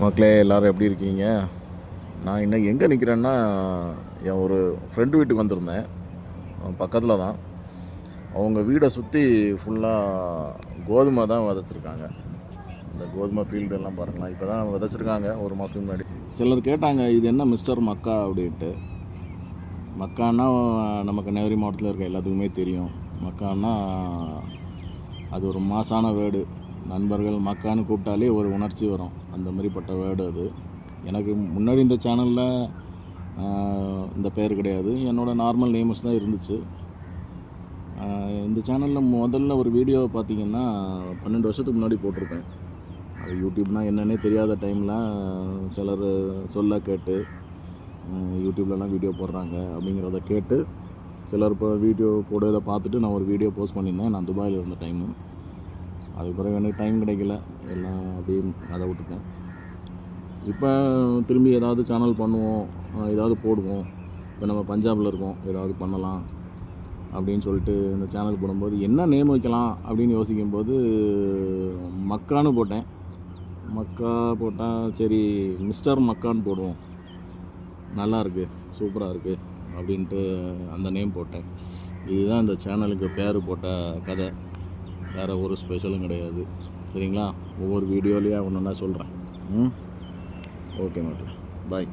மக்களே எல்லோரும் எப்படி இருக்கீங்க? நான் இன்னைக்கு எங்கே நிற்கிறேன்னா, என் ஒரு ஃப்ரெண்டு வீட்டுக்கு வந்திருந்தேன். பக்கத்தில் தான். அவங்க வீடை சுற்றி ஃபுல்லாக கோதுமை தான் விதைச்சிருக்காங்க. இந்த கோதுமை ஃபீல்டு எல்லாம் பாருங்களேன், இப்போ தான் விதைச்சிருக்காங்க ஒரு மாதத்துக்கு முன்னாடி. சிலர் கேட்டாங்க, இது என்ன மிஸ்டர் மக்கா அப்படின்ட்டு. மக்கான்னா நம்ம கன்னியாகுமரி மாவட்டத்தில் இருக்க எல்லாத்துக்குமே தெரியும். மக்கான்னா அது ஒரு மாசான வேர்டு. நண்பர்கள் மக்கான்னு கூப்பிட்டாலே ஒரு உணர்ச்சி வரும். அந்த மாதிரிப்பட்ட வேர்டு அது. எனக்கு முன்னாடி இந்த சேனலில் இந்த பேர் கிடையாது, என்னோடய நார்மல் நேம்ஸ் தான் இருந்துச்சு. இந்த சேனலில் முதல்ல ஒரு வீடியோ பார்த்திங்கன்னா 12 வருஷத்துக்கு முன்னாடி போட்டிருப்பேன். அது யூடியூப்னால் என்னன்னே தெரியாத டைமில் சிலர் சொல்ல கேட்டு யூடியூப்லலாம் வீடியோ போடுறாங்க அப்படிங்கிறத கேட்டு சிலர் இப்போ வீடியோ போடுறதை பார்த்துட்டு நான் ஒரு வீடியோ போஸ்ட் பண்ணியிருந்தேன். நான் துபாயில் இருந்த டைமு. அதுக்கு பிறகு எனக்கு டைம் கிடைக்கல, எல்லாம் அப்படியே அதை விட்டுட்டேன். இப்போ திரும்பி ஏதாவது சேனல் பண்ணுவோம், ஏதாவது போடுவோம். இப்போ நம்ம பஞ்சாபில் இருக்கோம், ஏதாவது பண்ணலாம் அப்படின்னு சொல்லிட்டு இந்த சேனல் போடும்போது என்ன நேம் வைக்கலாம் அப்படின்னு யோசிக்கும்போது மக்கான்னு போட்டேன். மக்கா போட்டால் சரி மிஸ்டர் மக்கான்னு போடுவோம், நல்லா இருக்குது, சூப்பராக இருக்குது அப்படின்ட்டு அந்த நேம் போட்டேன். இதுதான் இந்த சேனலுக்கு பேர் போட்ட கதை. வேறு ஒரு ஸ்பெஷலும் கிடையாது. சரிங்களா? ஒவ்வொரு வீடியோலேயே ஒன்று சொல்கிறேன். ஓகே மேடம், பாய்.